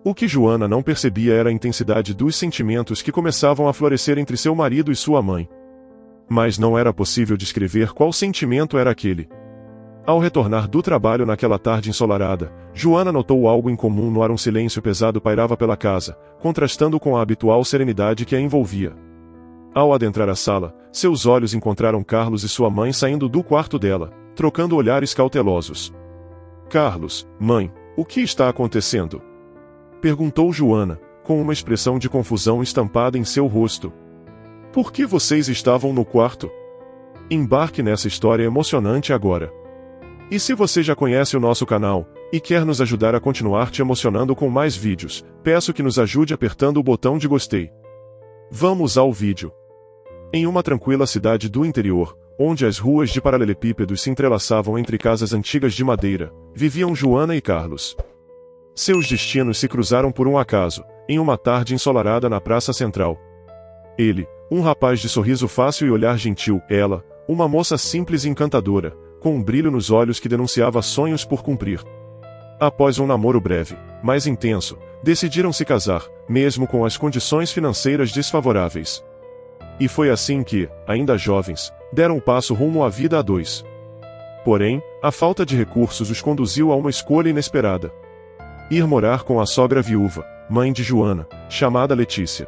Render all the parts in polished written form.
O que Joana não percebia era a intensidade dos sentimentos que começavam a florescer entre seu marido e sua mãe. Mas não era possível descrever qual sentimento era aquele. Ao retornar do trabalho naquela tarde ensolarada, Joana notou algo incomum no ar. Um silêncio pesado pairava pela casa, contrastando com a habitual serenidade que a envolvia. Ao adentrar a sala, seus olhos encontraram Carlos e sua mãe saindo do quarto dela, trocando olhares cautelosos. "Carlos, mãe, o que está acontecendo?" perguntou Joana, com uma expressão de confusão estampada em seu rosto. "Por que vocês estavam no quarto?" Embarque nessa história emocionante agora. E se você já conhece o nosso canal, e quer nos ajudar a continuar te emocionando com mais vídeos, peço que nos ajude apertando o botão de gostei. Vamos ao vídeo. Em uma tranquila cidade do interior, onde as ruas de paralelepípedos se entrelaçavam entre casas antigas de madeira, viviam Joana e Carlos. Seus destinos se cruzaram por um acaso, em uma tarde ensolarada na praça central. Ele, um rapaz de sorriso fácil e olhar gentil; ela, uma moça simples e encantadora, com um brilho nos olhos que denunciava sonhos por cumprir. Após um namoro breve, mas intenso, decidiram se casar, mesmo com as condições financeiras desfavoráveis. E foi assim que, ainda jovens, deram um passo rumo à vida a dois. Porém, a falta de recursos os conduziu a uma escolha inesperada: ir morar com a sogra viúva, mãe de Joana, chamada Letícia.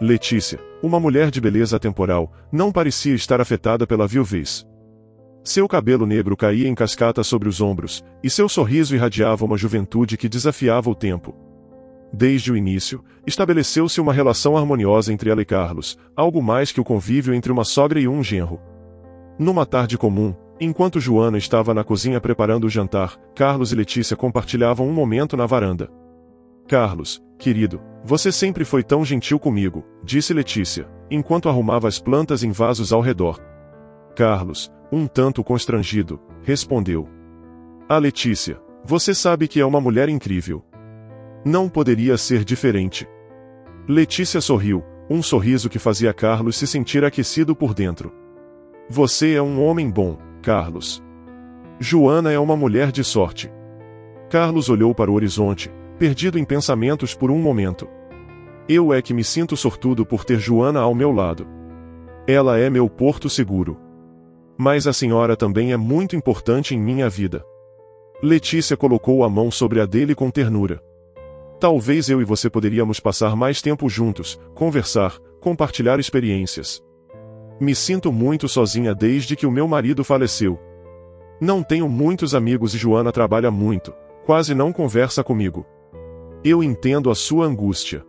Letícia, uma mulher de beleza atemporal, não parecia estar afetada pela viuvez. Seu cabelo negro caía em cascata sobre os ombros, e seu sorriso irradiava uma juventude que desafiava o tempo. Desde o início, estabeleceu-se uma relação harmoniosa entre ela e Carlos, algo mais que o convívio entre uma sogra e um genro. Numa tarde comum, enquanto Joana estava na cozinha preparando o jantar, Carlos e Letícia compartilhavam um momento na varanda. "Carlos, querido, você sempre foi tão gentil comigo", disse Letícia, enquanto arrumava as plantas em vasos ao redor. Carlos, um tanto constrangido, respondeu: "Ah, Letícia, você sabe que é uma mulher incrível. Não poderia ser diferente." Letícia sorriu, um sorriso que fazia Carlos se sentir aquecido por dentro. "Você é um homem bom, Carlos. Joana é uma mulher de sorte." Carlos olhou para o horizonte, perdido em pensamentos por um momento. "Eu é que me sinto sortudo por ter Joana ao meu lado. Ela é meu porto seguro. Mas a senhora também é muito importante em minha vida." Letícia colocou a mão sobre a dele com ternura. "Talvez eu e você poderíamos passar mais tempo juntos, conversar, compartilhar experiências. Me sinto muito sozinha desde que o meu marido faleceu. Não tenho muitos amigos e Joana trabalha muito, quase não conversa comigo. Eu entendo a sua angústia."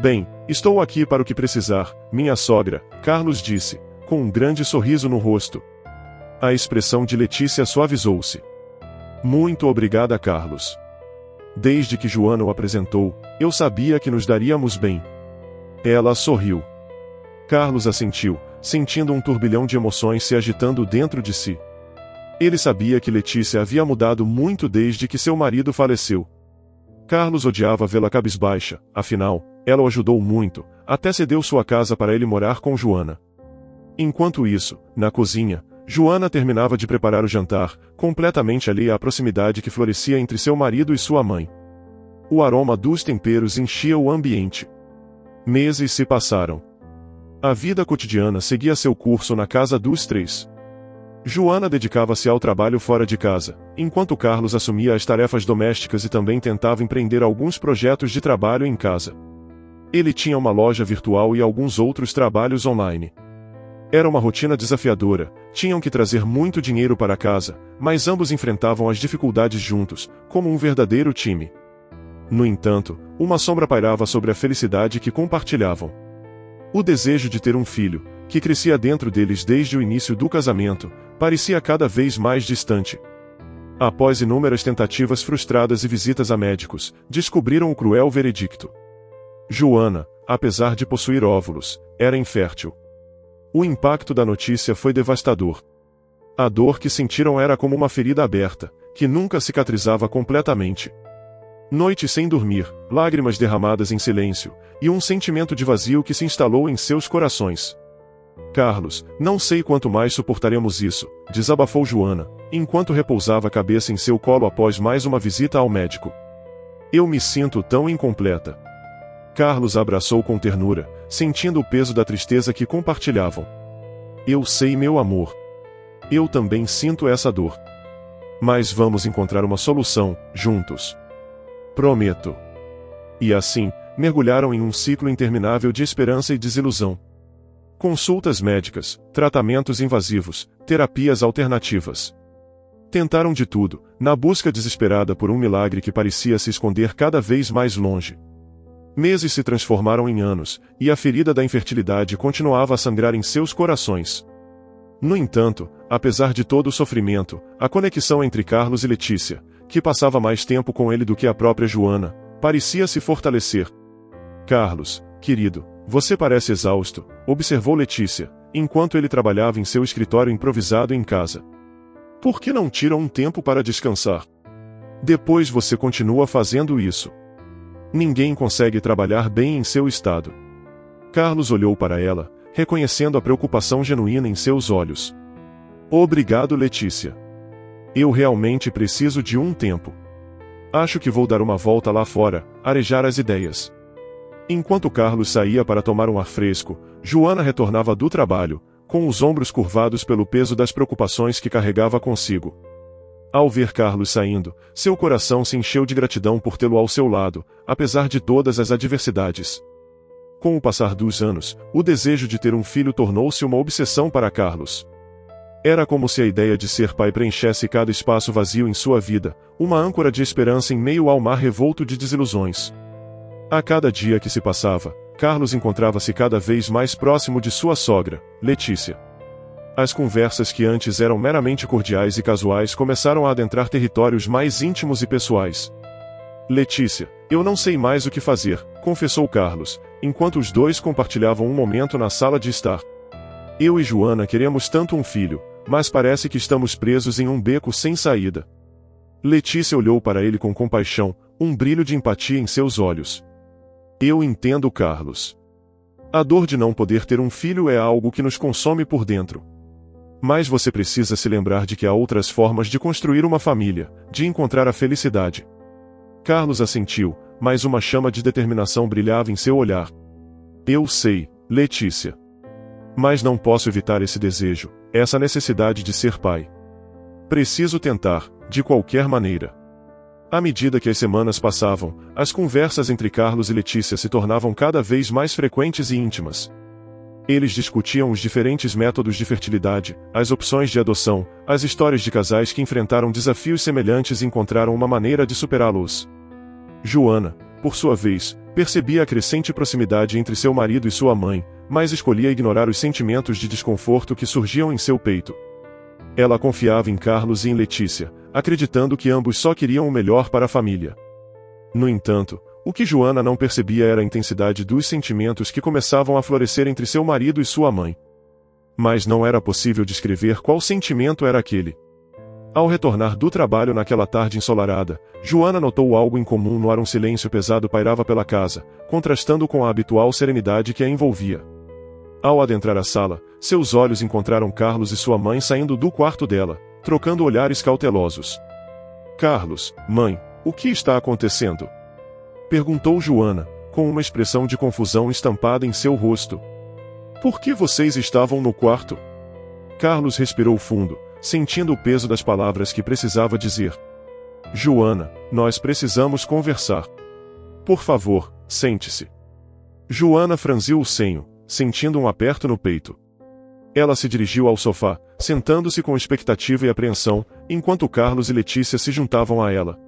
"Bem, estou aqui para o que precisar, minha sogra", Carlos disse, com um grande sorriso no rosto. A expressão de Letícia suavizou-se. "Muito obrigada, Carlos. Desde que Joana o apresentou, eu sabia que nos daríamos bem." Ela sorriu. Carlos assentiu, sentindo um turbilhão de emoções se agitando dentro de si. Ele sabia que Letícia havia mudado muito desde que seu marido faleceu. Carlos odiava vê-la cabisbaixa, afinal, ela o ajudou muito, até cedeu sua casa para ele morar com Joana. Enquanto isso, na cozinha, Joana terminava de preparar o jantar, completamente alheia à proximidade que florescia entre seu marido e sua mãe. O aroma dos temperos enchia o ambiente. Meses se passaram. A vida cotidiana seguia seu curso na casa dos três. Joana dedicava-se ao trabalho fora de casa, enquanto Carlos assumia as tarefas domésticas e também tentava empreender alguns projetos de trabalho em casa. Ele tinha uma loja virtual e alguns outros trabalhos online. Era uma rotina desafiadora, tinham que trazer muito dinheiro para casa, mas ambos enfrentavam as dificuldades juntos, como um verdadeiro time. No entanto, uma sombra pairava sobre a felicidade que compartilhavam. O desejo de ter um filho, que crescia dentro deles desde o início do casamento, parecia cada vez mais distante. Após inúmeras tentativas frustradas e visitas a médicos, descobriram o cruel veredicto. Joana, apesar de possuir óvulos, era infértil. O impacto da notícia foi devastador. A dor que sentiram era como uma ferida aberta, que nunca cicatrizava completamente. Noites sem dormir, lágrimas derramadas em silêncio, e um sentimento de vazio que se instalou em seus corações. "Carlos, não sei quanto mais suportaremos isso", desabafou Joana, enquanto repousava a cabeça em seu colo após mais uma visita ao médico. Eu me sinto tão incompleta. Carlos a abraçou com ternura, sentindo o peso da tristeza que compartilhavam. Eu sei, meu amor. Eu também sinto essa dor. Mas vamos encontrar uma solução, juntos. Prometo. E assim, mergulharam em um ciclo interminável de esperança e desilusão. Consultas médicas, tratamentos invasivos, terapias alternativas. Tentaram de tudo, na busca desesperada por um milagre que parecia se esconder cada vez mais longe. Meses se transformaram em anos, e a ferida da infertilidade continuava a sangrar em seus corações. No entanto, apesar de todo o sofrimento, a conexão entre Carlos e Letícia, que passava mais tempo com ele do que a própria Joana, parecia se fortalecer. Carlos, querido, você parece exausto, observou Letícia, enquanto ele trabalhava em seu escritório improvisado em casa. Por que não tira um tempo para descansar? Depois você continua fazendo isso. Ninguém consegue trabalhar bem em seu estado. Carlos olhou para ela, reconhecendo a preocupação genuína em seus olhos. Obrigado, Letícia. Eu realmente preciso de um tempo. Acho que vou dar uma volta lá fora, arejar as ideias. Enquanto Carlos saía para tomar um ar fresco, Joana retornava do trabalho, com os ombros curvados pelo peso das preocupações que carregava consigo. Ao ver Carlos saindo, seu coração se encheu de gratidão por tê-lo ao seu lado, apesar de todas as adversidades. Com o passar dos anos, o desejo de ter um filho tornou-se uma obsessão para Carlos. Era como se a ideia de ser pai preenchesse cada espaço vazio em sua vida, uma âncora de esperança em meio ao mar revolto de desilusões. A cada dia que se passava, Carlos encontrava-se cada vez mais próximo de sua sogra, Letícia. As conversas que antes eram meramente cordiais e casuais começaram a adentrar territórios mais íntimos e pessoais. Letícia, eu não sei mais o que fazer, confessou Carlos, enquanto os dois compartilhavam um momento na sala de estar. Eu e Joana queremos tanto um filho, mas parece que estamos presos em um beco sem saída. Letícia olhou para ele com compaixão, um brilho de empatia em seus olhos. Eu entendo, Carlos. A dor de não poder ter um filho é algo que nos consome por dentro. Mas você precisa se lembrar de que há outras formas de construir uma família, de encontrar a felicidade. Carlos assentiu, mas uma chama de determinação brilhava em seu olhar. Eu sei, Letícia. Mas não posso evitar esse desejo, essa necessidade de ser pai. Preciso tentar, de qualquer maneira. À medida que as semanas passavam, as conversas entre Carlos e Letícia se tornavam cada vez mais frequentes e íntimas. Eles discutiam os diferentes métodos de fertilidade, as opções de adoção, as histórias de casais que enfrentaram desafios semelhantes e encontraram uma maneira de superá-los. Joana, por sua vez, percebia a crescente proximidade entre seu marido e sua mãe, mas escolhia ignorar os sentimentos de desconforto que surgiam em seu peito. Ela confiava em Carlos e em Letícia, acreditando que ambos só queriam o melhor para a família. No entanto, o que Joana não percebia era a intensidade dos sentimentos que começavam a florescer entre seu marido e sua mãe. Mas não era possível descrever qual sentimento era aquele. Ao retornar do trabalho naquela tarde ensolarada, Joana notou algo incomum no ar. Um silêncio pesado pairava pela casa, contrastando com a habitual serenidade que a envolvia. Ao adentrar a sala, seus olhos encontraram Carlos e sua mãe saindo do quarto dela, trocando olhares cautelosos. Carlos, mãe, o que está acontecendo? Perguntou Joana, com uma expressão de confusão estampada em seu rosto. Por que vocês estavam no quarto? Carlos respirou fundo, sentindo o peso das palavras que precisava dizer. Joana, nós precisamos conversar. Por favor, sente-se. Joana franziu o senho, sentindo um aperto no peito. Ela se dirigiu ao sofá, sentando-se com expectativa e apreensão, enquanto Carlos e Letícia se juntavam a ela.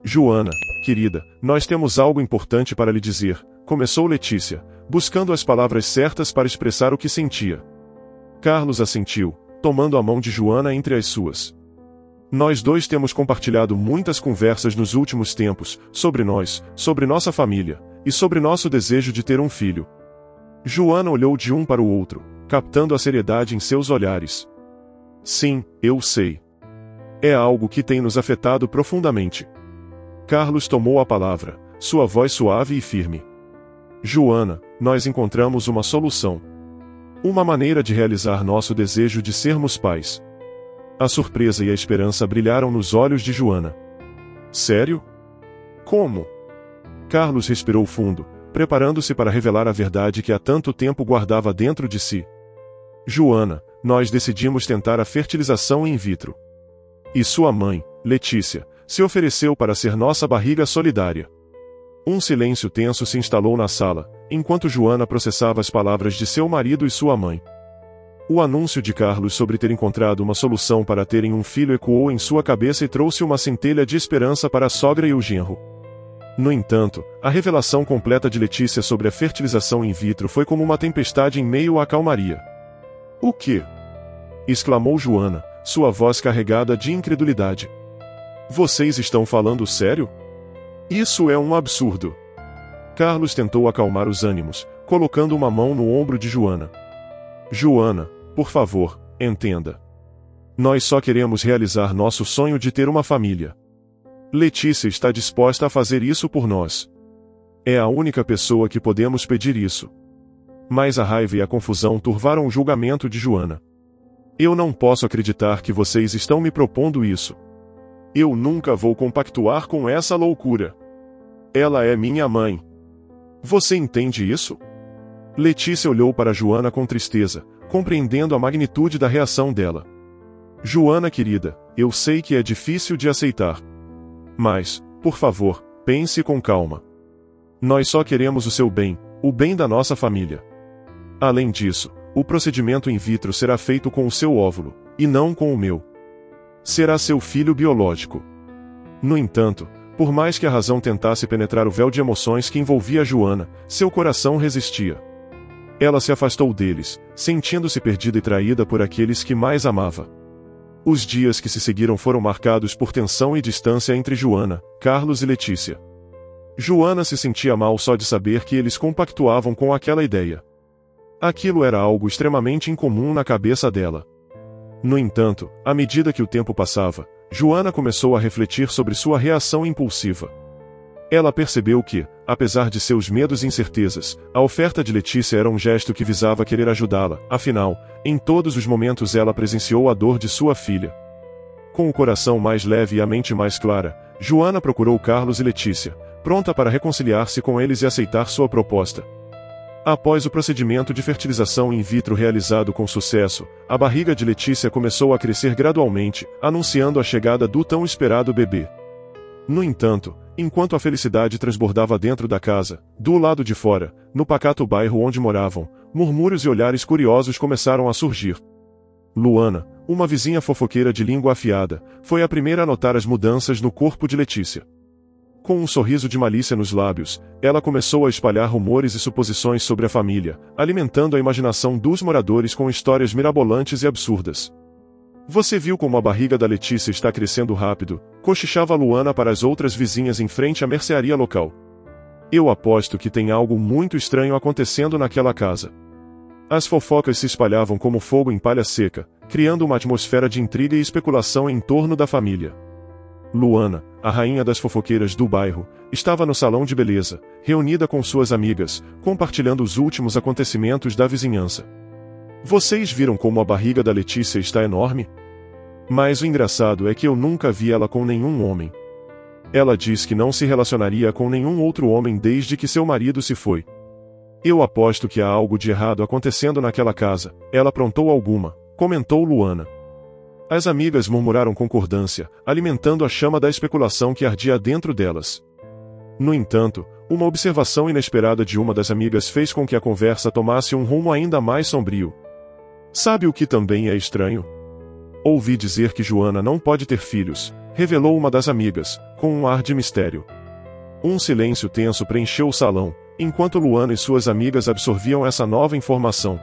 Joana, querida, nós temos algo importante para lhe dizer, começou Letícia, buscando as palavras certas para expressar o que sentia. Carlos assentiu, tomando a mão de Joana entre as suas. Nós dois temos compartilhado muitas conversas nos últimos tempos, sobre nós, sobre nossa família, e sobre nosso desejo de ter um filho. Joana olhou de um para o outro, captando a seriedade em seus olhares. Sim, eu sei. É algo que tem nos afetado profundamente. Carlos tomou a palavra, sua voz suave e firme. Joana, nós encontramos uma solução. Uma maneira de realizar nosso desejo de sermos pais. A surpresa e a esperança brilharam nos olhos de Joana. Sério? Como? Carlos respirou fundo, preparando-se para revelar a verdade que há tanto tempo guardava dentro de si. Joana, nós decidimos tentar a fertilização in vitro. E sua mãe, Letícia, se ofereceu para ser nossa barriga solidária. Um silêncio tenso se instalou na sala, enquanto Joana processava as palavras de seu marido e sua mãe. O anúncio de Carlos sobre ter encontrado uma solução para terem um filho ecoou em sua cabeça e trouxe uma centelha de esperança para a sogra e o genro. No entanto, a revelação completa de Letícia sobre a fertilização in vitro foi como uma tempestade em meio à calmaria. O quê? Exclamou Joana, sua voz carregada de incredulidade. Vocês estão falando sério? Isso é um absurdo. Carlos tentou acalmar os ânimos, colocando uma mão no ombro de Joana. Joana, por favor, entenda. Nós só queremos realizar nosso sonho de ter uma família. Letícia está disposta a fazer isso por nós. É a única pessoa que podemos pedir isso. Mas a raiva e a confusão turvaram o julgamento de Joana. Eu não posso acreditar que vocês estão me propondo isso. Eu nunca vou compactuar com essa loucura. Ela é minha mãe. Você entende isso? Letícia olhou para Joana com tristeza, compreendendo a magnitude da reação dela. Joana querida, eu sei que é difícil de aceitar. Mas, por favor, pense com calma. Nós só queremos o seu bem, o bem da nossa família. Além disso, o procedimento in vitro será feito com o seu óvulo, e não com o meu. Será seu filho biológico. No entanto, por mais que a razão tentasse penetrar o véu de emoções que envolvia Joana, seu coração resistia. Ela se afastou deles, sentindo-se perdida e traída por aqueles que mais amava. Os dias que se seguiram foram marcados por tensão e distância entre Joana, Carlos e Letícia. Joana se sentia mal só de saber que eles compactuavam com aquela ideia. Aquilo era algo extremamente incomum na cabeça dela. No entanto, à medida que o tempo passava, Joana começou a refletir sobre sua reação impulsiva. Ela percebeu que, apesar de seus medos e incertezas, a oferta de Letícia era um gesto que visava querer ajudá-la, afinal, em todos os momentos ela presenciou a dor de sua filha. Com o coração mais leve e a mente mais clara, Joana procurou Carlos e Letícia, pronta para reconciliar-se com eles e aceitar sua proposta. Após o procedimento de fertilização in vitro realizado com sucesso, a barriga de Letícia começou a crescer gradualmente, anunciando a chegada do tão esperado bebê. No entanto, enquanto a felicidade transbordava dentro da casa, do lado de fora, no pacato bairro onde moravam, murmúrios e olhares curiosos começaram a surgir. Luana, uma vizinha fofoqueira de língua afiada, foi a primeira a notar as mudanças no corpo de Letícia. Com um sorriso de malícia nos lábios, ela começou a espalhar rumores e suposições sobre a família, alimentando a imaginação dos moradores com histórias mirabolantes e absurdas. Você viu como a barriga da Letícia está crescendo rápido, cochichava Luana para as outras vizinhas em frente à mercearia local. Eu aposto que tem algo muito estranho acontecendo naquela casa. As fofocas se espalhavam como fogo em palha seca, criando uma atmosfera de intriga e especulação em torno da família. Luana, a rainha das fofoqueiras do bairro, estava no salão de beleza, reunida com suas amigas, compartilhando os últimos acontecimentos da vizinhança. Vocês viram como a barriga da Letícia está enorme? Mas o engraçado é que eu nunca vi ela com nenhum homem. Ela diz que não se relacionaria com nenhum outro homem desde que seu marido se foi. Eu aposto que há algo de errado acontecendo naquela casa, ela aprontou alguma, comentou Luana. As amigas murmuraram concordância, alimentando a chama da especulação que ardia dentro delas. No entanto, uma observação inesperada de uma das amigas fez com que a conversa tomasse um rumo ainda mais sombrio. Sabe o que também é estranho? Ouvi dizer que Joana não pode ter filhos, revelou uma das amigas, com um ar de mistério. Um silêncio tenso preencheu o salão, enquanto Luana e suas amigas absorviam essa nova informação.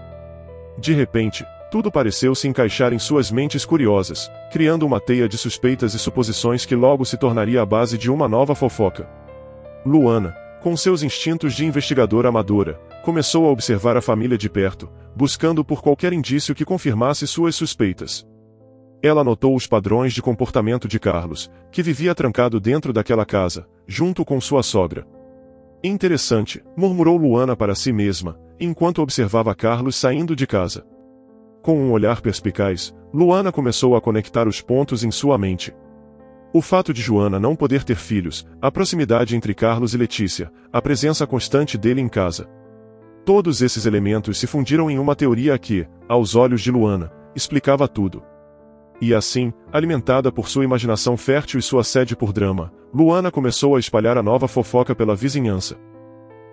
De repente, tudo pareceu se encaixar em suas mentes curiosas, criando uma teia de suspeitas e suposições que logo se tornaria a base de uma nova fofoca. Luana, com seus instintos de investigadora amadora, começou a observar a família de perto, buscando por qualquer indício que confirmasse suas suspeitas. Ela notou os padrões de comportamento de Carlos, que vivia trancado dentro daquela casa, junto com sua sogra. Interessante, murmurou Luana para si mesma, enquanto observava Carlos saindo de casa. Com um olhar perspicaz, Luana começou a conectar os pontos em sua mente. O fato de Joana não poder ter filhos, a proximidade entre Carlos e Letícia, a presença constante dele em casa. Todos esses elementos se fundiram em uma teoria que, aos olhos de Luana, explicava tudo. E assim, alimentada por sua imaginação fértil e sua sede por drama, Luana começou a espalhar a nova fofoca pela vizinhança.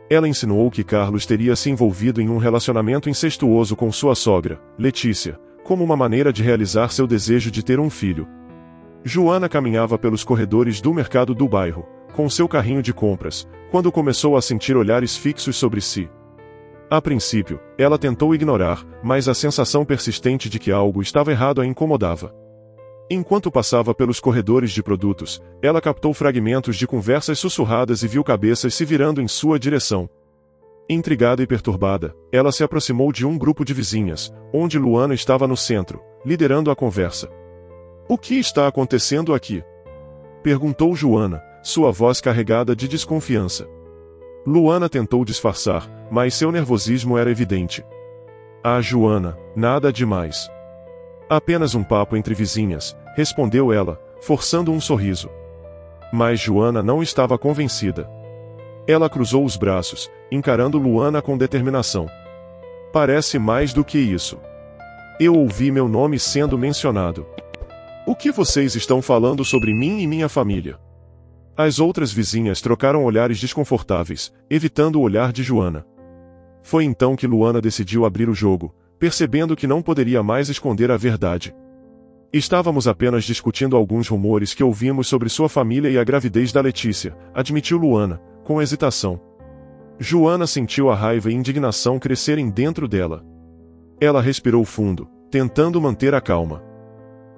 Ela insinuou que Carlos teria se envolvido em um relacionamento incestuoso com sua sogra, Letícia, como uma maneira de realizar seu desejo de ter um filho. Joana caminhava pelos corredores do mercado do bairro, com seu carrinho de compras, quando começou a sentir olhares fixos sobre si. A princípio, ela tentou ignorar, mas a sensação persistente de que algo estava errado a incomodava. Enquanto passava pelos corredores de produtos, ela captou fragmentos de conversas sussurradas e viu cabeças se virando em sua direção. Intrigada e perturbada, ela se aproximou de um grupo de vizinhas, onde Luana estava no centro, liderando a conversa. "O que está acontecendo aqui?" perguntou Joana, sua voz carregada de desconfiança. Luana tentou disfarçar, mas seu nervosismo era evidente. "Ah, Joana, nada demais. Apenas um papo entre vizinhas", respondeu ela, forçando um sorriso. Mas Joana não estava convencida. Ela cruzou os braços, encarando Luana com determinação. "Parece mais do que isso. Eu ouvi meu nome sendo mencionado. O que vocês estão falando sobre mim e minha família?" As outras vizinhas trocaram olhares desconfortáveis, evitando o olhar de Joana. Foi então que Luana decidiu abrir o jogo, percebendo que não poderia mais esconder a verdade. "Estávamos apenas discutindo alguns rumores que ouvimos sobre sua família e a gravidez da Letícia", admitiu Luana, com hesitação. Joana sentiu a raiva e indignação crescerem dentro dela. Ela respirou fundo, tentando manter a calma.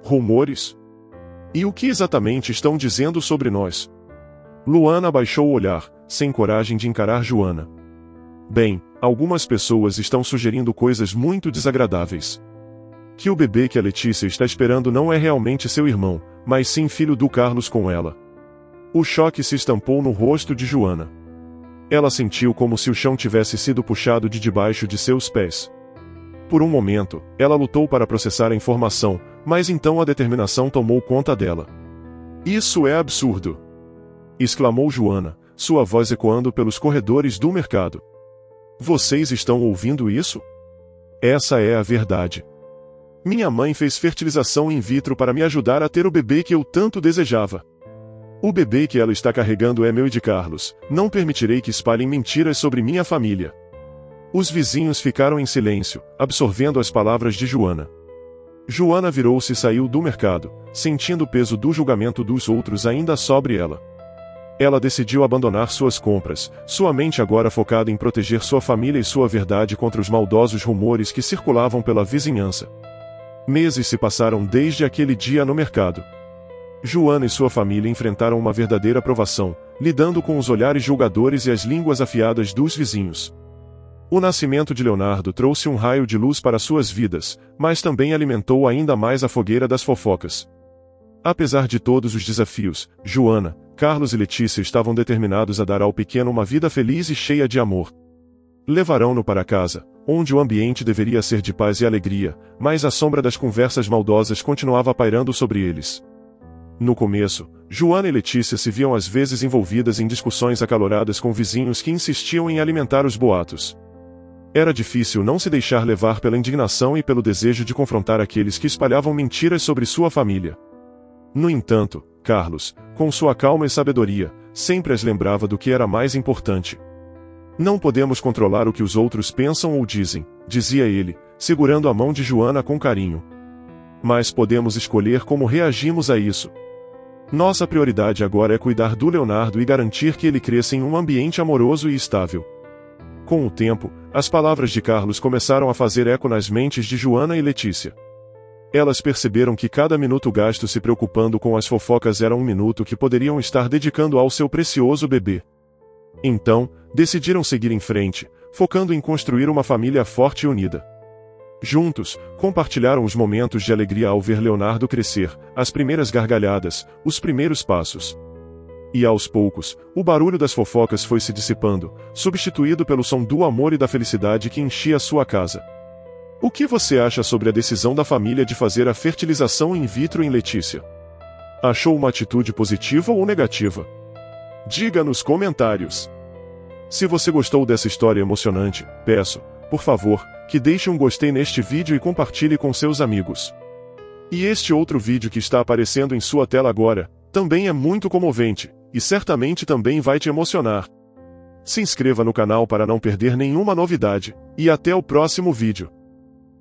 "Rumores? E o que exatamente estão dizendo sobre nós?" Luana abaixou o olhar, sem coragem de encarar Joana. "Bem, algumas pessoas estão sugerindo coisas muito desagradáveis. Que o bebê que a Letícia está esperando não é realmente seu irmão, mas sim filho do Carlos com ela." O choque se estampou no rosto de Joana. Ela sentiu como se o chão tivesse sido puxado de debaixo de seus pés. Por um momento, ela lutou para processar a informação, mas então a determinação tomou conta dela. "Isso é absurdo!" exclamou Joana, sua voz ecoando pelos corredores do mercado. "Vocês estão ouvindo isso? Essa é a verdade. Minha mãe fez fertilização in vitro para me ajudar a ter o bebê que eu tanto desejava. O bebê que ela está carregando é meu e de Carlos. Não permitirei que espalhem mentiras sobre minha família." Os vizinhos ficaram em silêncio, absorvendo as palavras de Joana. Joana virou-se e saiu do mercado, sentindo o peso do julgamento dos outros ainda sobre ela. Ela decidiu abandonar suas compras, sua mente agora focada em proteger sua família e sua verdade contra os maldosos rumores que circulavam pela vizinhança. Meses se passaram desde aquele dia no mercado. Joana e sua família enfrentaram uma verdadeira provação, lidando com os olhares julgadores e as línguas afiadas dos vizinhos. O nascimento de Leonardo trouxe um raio de luz para suas vidas, mas também alimentou ainda mais a fogueira das fofocas. Apesar de todos os desafios, Joana, Carlos e Letícia estavam determinados a dar ao pequeno uma vida feliz e cheia de amor. Levarão-no para casa, onde o ambiente deveria ser de paz e alegria, mas a sombra das conversas maldosas continuava pairando sobre eles. No começo, Joana e Letícia se viam às vezes envolvidas em discussões acaloradas com vizinhos que insistiam em alimentar os boatos. Era difícil não se deixar levar pela indignação e pelo desejo de confrontar aqueles que espalhavam mentiras sobre sua família. No entanto, Carlos, com sua calma e sabedoria, sempre as lembrava do que era mais importante. "Não podemos controlar o que os outros pensam ou dizem", dizia ele, segurando a mão de Joana com carinho. "Mas podemos escolher como reagimos a isso. Nossa prioridade agora é cuidar do Leonardo e garantir que ele cresça em um ambiente amoroso e estável." Com o tempo, as palavras de Carlos começaram a fazer eco nas mentes de Joana e Letícia. Elas perceberam que cada minuto gasto se preocupando com as fofocas era um minuto que poderiam estar dedicando ao seu precioso bebê. Então, decidiram seguir em frente, focando em construir uma família forte e unida. Juntos, compartilharam os momentos de alegria ao ver Leonardo crescer, as primeiras gargalhadas, os primeiros passos. E aos poucos, o barulho das fofocas foi se dissipando, substituído pelo som do amor e da felicidade que enchia sua casa. "O que você acha sobre a decisão da família de fazer a fertilização in vitro em Letícia?" Achou uma atitude positiva ou negativa? Diga nos comentários. Se você gostou dessa história emocionante, peço, por favor, que deixe um gostei neste vídeo e compartilhe com seus amigos. E este outro vídeo que está aparecendo em sua tela agora, também é muito comovente, e certamente também vai te emocionar. Se inscreva no canal para não perder nenhuma novidade, e até o próximo vídeo.